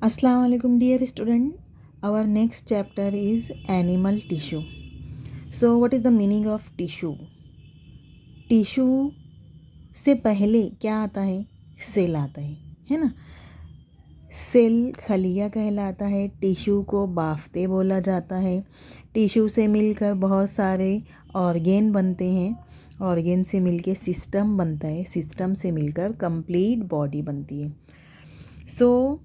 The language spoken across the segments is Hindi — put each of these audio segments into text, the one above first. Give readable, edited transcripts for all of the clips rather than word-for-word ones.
Assalamu alaikum dear student. Our next chapter is animal tissue. So what is the meaning of tissue? Tissue से पहले क्या आता है? सेल आता है ना। सेल खलिया कहलाता है। टिश्यू को बाफ्ते बोला जाता है। टिश्यू से मिलकर बहुत सारे ऑर्गेन बनते हैं। ऑर्गेन से मिलकर सिस्टम बनता है। सिस्टम से मिलकर कंप्लीट बॉडी बनती है। So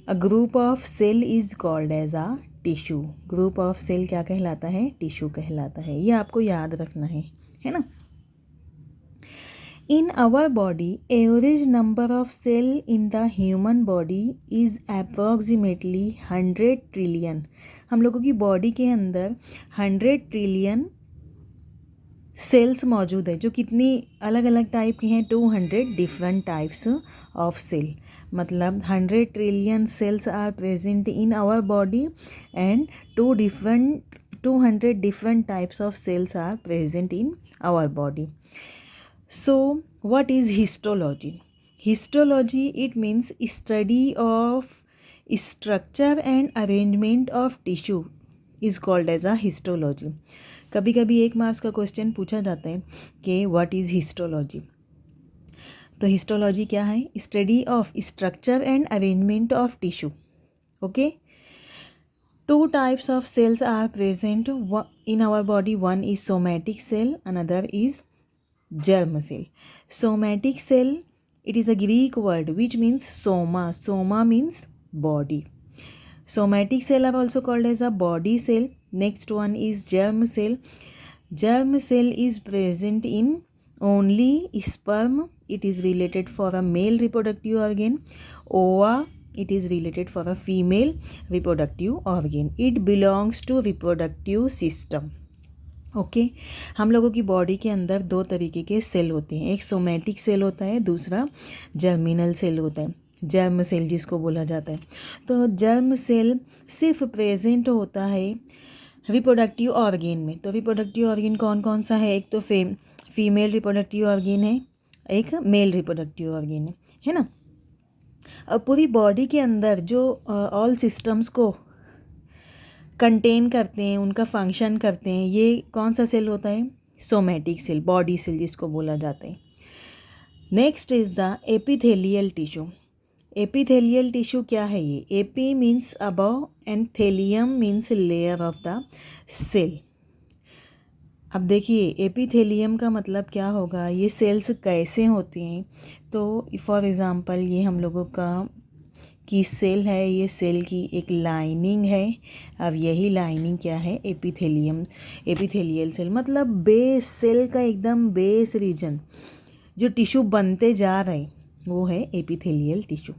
a group of cell is called as a tissue. Group of cell क्या कहलाता है? टिश्यू कहलाता है। ये आपको याद रखना है ना। In our body average number of cell in the human body is approximately 100 trillion. हम लोगों की बॉडी के अंदर 100 ट्रिलियन सेल्स मौजूद है। जो कितनी अलग अलग टाइप की हैं? 200 डिफरेंट टाइप्स ऑफ सेल। मतलब 100 trillion cells are present in our body and 200 different types of cells are present in our body. So what is histology? Histology, it means study of structure and arrangement of tissue is called as a histology. कभी कभी 1 मार्क्स का क्वेश्चन पूछा जाता है कि व्हाट इज़ हिस्टोलॉजी। तो हिस्टोलॉजी क्या है? Study of structure and arrangement of tissue. Okay. 2 types of cells are present in our body. One is somatic cell, another is germ cell. Somatic cell, it is a Greek word which means soma. Soma means body. Somatic cell are also called as a body cell. Next one is germ cell. Germ cell is present in only sperm. It is related for a male reproductive organ. Ova, it is related for a female reproductive organ. It belongs to reproductive system. Okay. हम लोगों की बॉडी के अंदर 2 तरीके के सेल होते हैं. एक सोमैटिक सेल होता है, दूसरा जर्मिनल सेल होता है. जर्म सेल जिसको बोला जाता है. तो जर्म सेल सिर्फ प्रेजेंट होता है रिप्रोडक्टिव ऑर्गेन में. तो रिप्रोडक्टिव ऑर्गेन कौन कौन सा है? एक तो फीमेल रिप्रोडक्टिव ऑर्गेन है, एक मेल रिप्रोडक्टिव ऑर्गेन है ना. अब पूरी बॉडी के अंदर जो ऑल सिस्टम्स को कंटेन करते हैं, उनका फंक्शन करते हैं, ये कौन सा सेल होता है? सोमैटिक सेल, बॉडी सेल जिसको बोला जाता है. Next is the epithelial tissue. Epithelial tissue क्या है? ये epi means above and thelium means layer of the cell. अब देखिए एपिथेलियम का मतलब क्या होगा, ये सेल्स कैसे होते हैं. तो फॉर एग्ज़ाम्पल ये हम लोगों का की सेल है, ये सेल की एक लाइनिंग है. अब यही लाइनिंग क्या है? Epithelial cell. मतलब बेस, सेल का एकदम बेस रीजन जो टिश्यू बनते जा रहे हैं वो है एपिथेलियल टिश्यू.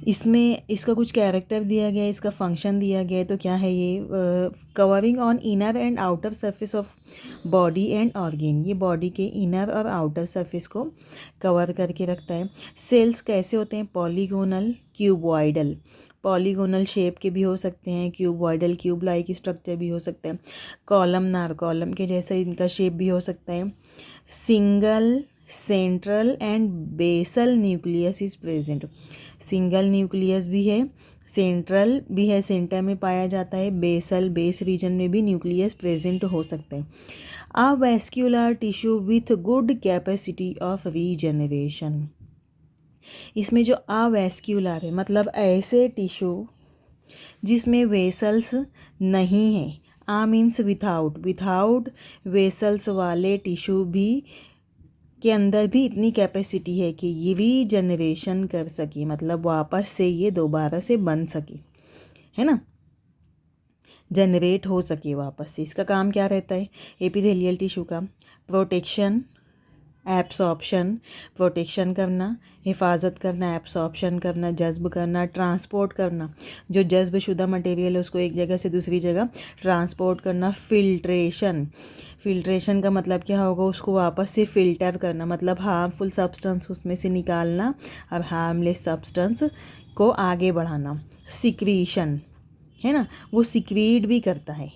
इसमें इसका कुछ कैरेक्टर दिया गया है, इसका फंक्शन दिया गया है. तो क्या है ये? Covering on inner and outer surface of body and organ. ये बॉडी के इनर और आउटर सरफेस को कवर करके रखता है. सेल्स कैसे होते हैं? Polygonal, cuboidal. पॉलीगोनल शेप के भी हो सकते हैं, क्यूबॉइडल क्यूब लाइक स्ट्रक्चर भी हो सकता है, कॉलमनार कॉलम के जैसा इनका शेप भी हो सकता है. Single, central and basal nucleus is present. Single nucleus भी है, सेंट्रल भी है, सेंटर में पाया जाता है, बेसल बेस रीजन में भी न्यूक्लियस प्रेजेंट हो सकता है. A vascular tissue with good capacity of regeneration. इसमें जो अवैस्क्यूलर है मतलब ऐसे टिश्यू जिसमें वेसल्स नहीं है. आ मीन्स विथाउट वेसल्स वाले टिश्यू भी के अंदर भी इतनी कैपेसिटी है कि ये रीजनरेशन कर सके, मतलब वापस से ये दोबारा से बन सके, है ना, जनरेट हो सके वापस से. इसका काम क्या रहता है एपिथेलियल टिश्यू का? Protection, absorption. प्रोटेक्शन करना, हिफाजत करना, एब्सॉर्प्शन करना, जज्ब करना, ट्रांसपोर्ट करना. जो जज्ब शुदा मटेरियल है उसको एक जगह से दूसरी जगह ट्रांसपोर्ट करना. फिल्ट्रेशन. फिल्ट्रेशन का मतलब क्या होगा? उसको वापस से फ़िल्टर करना, मतलब हार्मफुल सब्सटेंस उसमें से निकालना और हार्मलेस सब्सटेंस को आगे बढ़ाना. सिक्रीशन है ना, वो सिक्रीट भी करता है.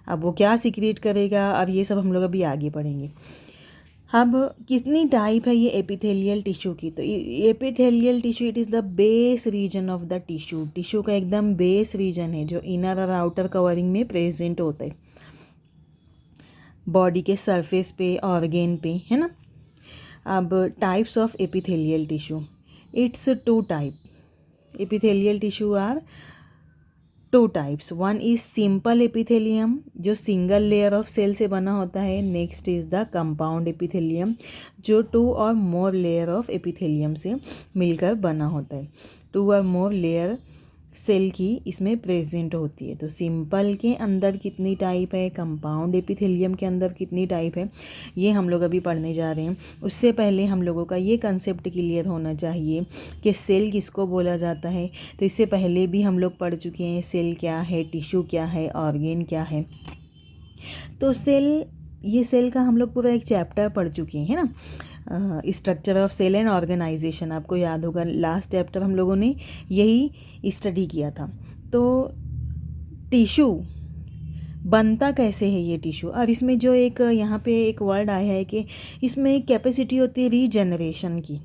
अब वो क्या सिक्रीट करेगा, अब ये सब हम लोग अभी आगे पढ़ेंगे. अब कितनी टाइप है ये एपिथेलियल टिश्यू की, तो epithelial tissue it is the base reason of the tissue, tissue का एकदम बेस रीजन है जो इनर और आउटर कवरिंग में प्रेजेंट होता है बॉडी के सरफेस पे, ऑर्गेन पे, है ना। अब types of epithelial tissue, it's two type epithelial tissue are two types, one is simple epithelium जो सिंगल लेयर ऑफ सेल से बना होता है, next is the compound epithelium जो two or more layer of epithelium से मिलकर बना होता है, to or more layer cell की इसमें प्रेजेंट होती है। तो सिंपल के अंदर कितनी टाइप है, कंपाउंड एपिथेलियम के अंदर कितनी टाइप है, ये हम लोग अभी पढ़ने जा रहे हैं। उससे पहले हम लोगों का ये कंसेप्ट क्लियर होना चाहिए कि सेल किसको बोला जाता है। तो इससे पहले भी हम लोग पढ़ चुके हैं सेल क्या है, टिश्यू क्या है, ऑर्गेन क्या है। तो ये सेल का हम लोग पूरा एक चैप्टर पढ़ चुके हैं, है ना, structure of cell and organisation. आपको याद होगा लास्ट चैप्टर हम लोगों ने यही स्टडी किया था। तो टिश्यू बनता कैसे है ये टिश्यू, और इसमें जो एक यहाँ पे एक वर्ड आया है कि इसमें कैपेसिटी होती है रीजनरेशन की।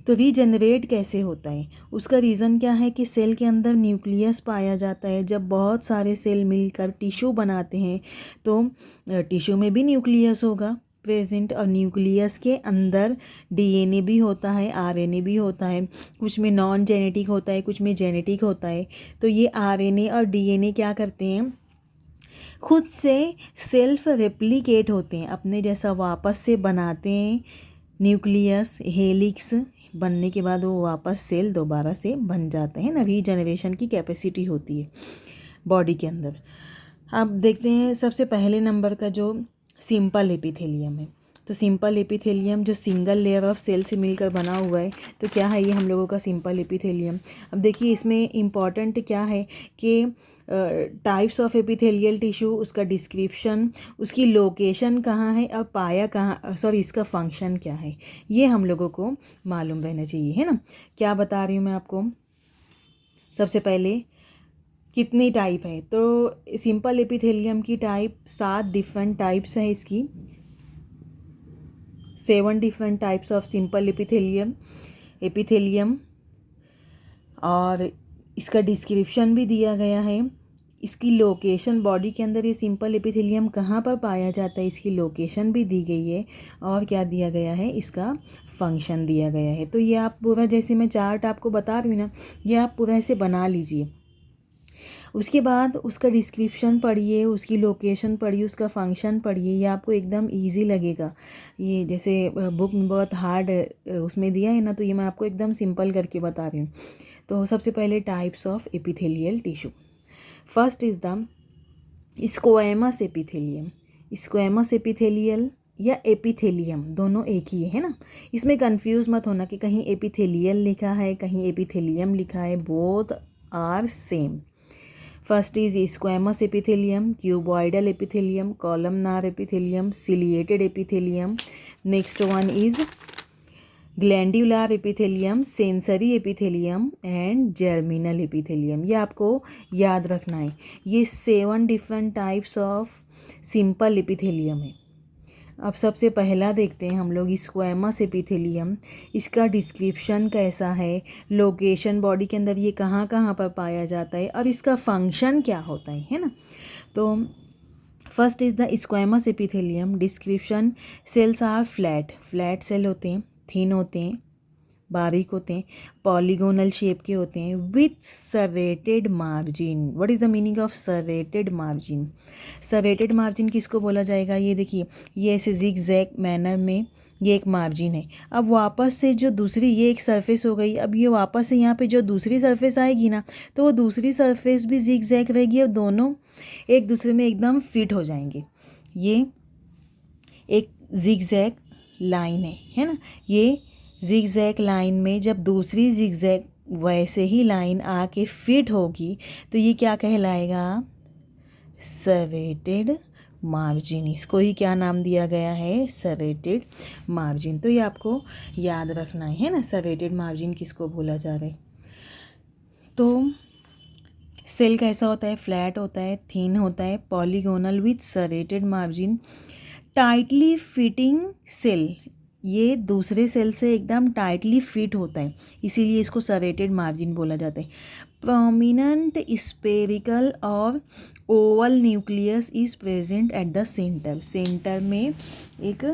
तो रीजनरेट कैसे होता है, उसका रीज़न क्या है कि सेल के अंदर न्यूक्लियस पाया जाता है। जब बहुत सारे सेल मिलकर टिश्यू बनाते हैं तो टिश्यू में भी न्यूक्लियस होगा प्रेजेंट, और न्यूक्लियस के अंदर डीएनए भी होता है, आरएनए भी होता है, कुछ में नॉन जेनेटिक होता है, कुछ में जेनेटिक होता है। तो ये आरएनए और डीएनए क्या करते हैं, खुद से सेल्फ रेप्लिकेट होते हैं, अपने जैसा वापस से बनाते हैं। न्यूक्लियस हेलिक्स बनने के बाद वो वापस सेल दोबारा से बन जाते हैं ना, रीजनरेशन की कैपेसिटी होती है बॉडी के अंदर। अब देखते हैं सबसे पहले नंबर का जो सिंपल एपिथेलियम है। तो सिंपल एपिथेलियम जो सिंगल लेयर ऑफ सेल से मिलकर बना हुआ है, तो क्या है ये हम लोगों का सिंपल एपिथेलियम। अब देखिए इसमें इम्पॉर्टेंट क्या है कि टाइप्स ऑफ एपिथेलियल टिश्यू, उसका डिस्क्रिप्शन, उसकी लोकेशन कहाँ है और पाया कहाँ, सॉरी इसका फंक्शन क्या है, ये हम लोगों को मालूम रहना चाहिए, है ना। क्या बता रही हूँ मैं आपको, सबसे पहले कितनी टाइप है, तो सिंपल एपिथेलियम की टाइप 7 डिफरेंट टाइप्स हैं इसकी, 7 different types of simple epithelium और इसका डिस्क्रिप्शन भी दिया गया है। इसकी लोकेशन, बॉडी के अंदर ये सिंपल एपिथेलियम कहाँ पर पाया जाता है, इसकी लोकेशन भी दी गई है, और क्या दिया गया है, इसका फंक्शन दिया गया है। तो ये आप पूरा, जैसे मैं चार्ट आपको बता रही हूँ ना, ये आप पूरा ऐसे बना लीजिए। उसके बाद उसका डिस्क्रिप्शन पढ़िए, उसकी लोकेशन पढ़िए, उसका फंक्शन पढ़िए, ये आपको एकदम इजी लगेगा। ये जैसे बुक में बहुत हार्ड उसमें दिया है ना, तो ये मैं आपको एकदम सिंपल करके बता रही हूँ। तो सबसे पहले types of epithelial tissue, first is the squamous epithelium. Squamous epithelial या एपिथेलियम दोनों एक ही है ना, इसमें कंफ्यूज मत होना कि कहीं एपिथेलियल लिखा है कहीं एपिथेलियम लिखा है, both are same. First is squamous epithelium, cuboidal epithelium, columnar epithelium, ciliated epithelium. Next one is glandular epithelium, sensory epithelium and germinal epithelium. ये आपको याद रखना है। ये 7 different types of simple epithelium है। अब सबसे पहला देखते हैं हम लोग स्क्वैमस एपिथेलियम। इसका डिस्क्रिप्शन कैसा है, लोकेशन बॉडी के अंदर ये कहाँ कहाँ पर पाया जाता है, और इसका फंक्शन क्या होता है ना। तो first is the squamous epithelium. Description, cells are flat cell होते हैं, थिन होते हैं, बारीक होते हैं, पॉलीगोनल शेप के होते हैं, with serrated margin. What is the meaning of serrated margin? Serrated margin किसको बोला जाएगा, ये देखिए, ये ऐसे जिग जैग मैनर में ये एक मार्जिन है। अब वापस से जो दूसरी, ये एक सरफेस हो गई, अब ये वापस से यहाँ पे जो दूसरी सरफेस आएगी ना, तो वो दूसरी सरफेस भी जिग जैग रहेगी और दोनों एक दूसरे में एकदम फिट हो जाएंगे। ये एक जिग जैग लाइन है ना। ये जिग जैग लाइन में जब दूसरी जिग जैग वैसे ही लाइन आके फिट होगी तो ये क्या कहलाएगा, सर्रेटेड मार्जिन। इसको ही क्या नाम दिया गया है, सर्रेटेड मार्जिन। तो ये आपको याद रखना है ना, सर्रेटेड मार्जिन किसको बोला जा रहा है। तो सेल कैसा होता है, फ्लैट होता है, थिन होता है, polygonal with serrated margin. Tightly fitting cell, ये दूसरे सेल से एकदम टाइटली फिट होता है, इसीलिए इसको सर्रेटेड मार्जिन बोला जाता है। प्रोमिनेंट स्पेरिकल और Oval nucleus is present at the centre, centre में एक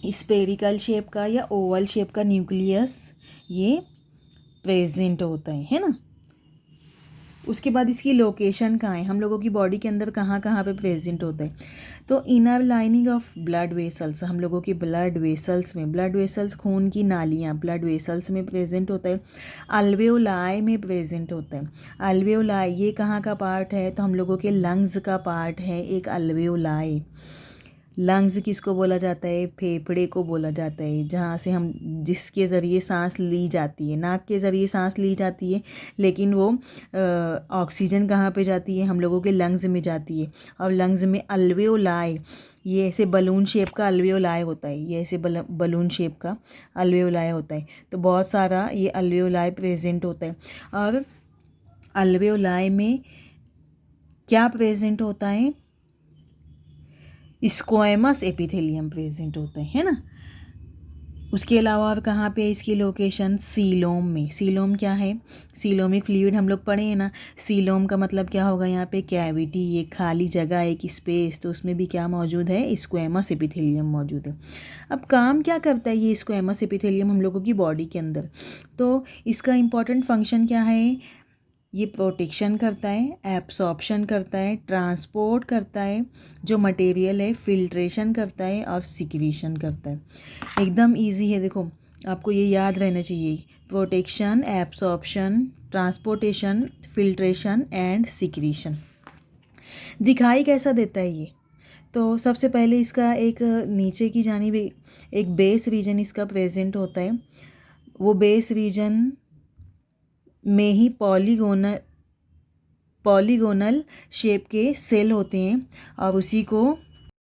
स्पेरिकल शेप का या ओवल शेप का न्यूक्लियस ये प्रेजेंट होता है ना। उसके बाद इसकी लोकेशन कहाँ है, हम लोगों की बॉडी के अंदर कहाँ कहाँ पे प्रेजेंट होता है, तो inner lining of blood vessels, हम लोगों की ब्लड वेसल्स में, ब्लड वेसल्स खून की नालियाँ ब्लड वेसल्स में प्रेजेंट होता है। अल्वेओलाई में प्रेजेंट होता है। अल्वेओलाई ये कहाँ का पार्ट है, तो हम लोगों के लंग्स का पार्ट है एक अल्वेओलाई। लंग्स किसको बोला जाता है, फेफड़े को बोला जाता है, जहाँ से हम, जिसके ज़रिए सांस ली जाती है, नाक के ज़रिए सांस ली जाती है, लेकिन वो ऑक्सीजन कहाँ पे जाती है, हम लोगों के लंग्स में जाती है। और लंग्स में अल्वेओलाई, ये ऐसे बलून शेप का अल्वेओलाई होता है, ये ऐसे बलून शेप का अल्वेओलाई होता है। तो बहुत सारा ये अल्वेओलाई प्रेजेंट होता है। और अल्वेओलाई में क्या प्रेजेंट होता है, स्क्वैमस एपिथेलियम प्रेजेंट होता है ना। उसके अलावा और कहाँ पे इसकी लोकेशन, सीलोम में। सीलोम क्या है, सीलोमिक फ्लूइड हम लोग पढ़े हैं ना। सीलोम का मतलब क्या होगा, यहाँ पे कैविटी, ये खाली जगह, एक स्पेस, तो उसमें भी क्या मौजूद है, स्क्वैमस एपिथेलियम मौजूद है। अब काम क्या करता है ये स्क्वैमस एपिथेलियम हम लोगों की बॉडी के अंदर, तो इसका इम्पॉर्टेंट फंक्शन क्या है, ये प्रोटेक्शन करता है, एब्सॉर्प्शन करता है, ट्रांसपोर्ट करता है जो मटेरियल है, फिल्ट्रेशन करता है और सिक्रीशन करता है। एकदम इजी है, देखो आपको ये याद रहना चाहिए, protection, absorption, transportation, filtration and secretion. दिखाई कैसा देता है ये, तो सबसे पहले इसका एक नीचे की जानिब एक बेस रीजन इसका प्रेजेंट होता है। वो बेस रीजन में ही पॉलीगोनल शेप के सेल होते हैं और उसी को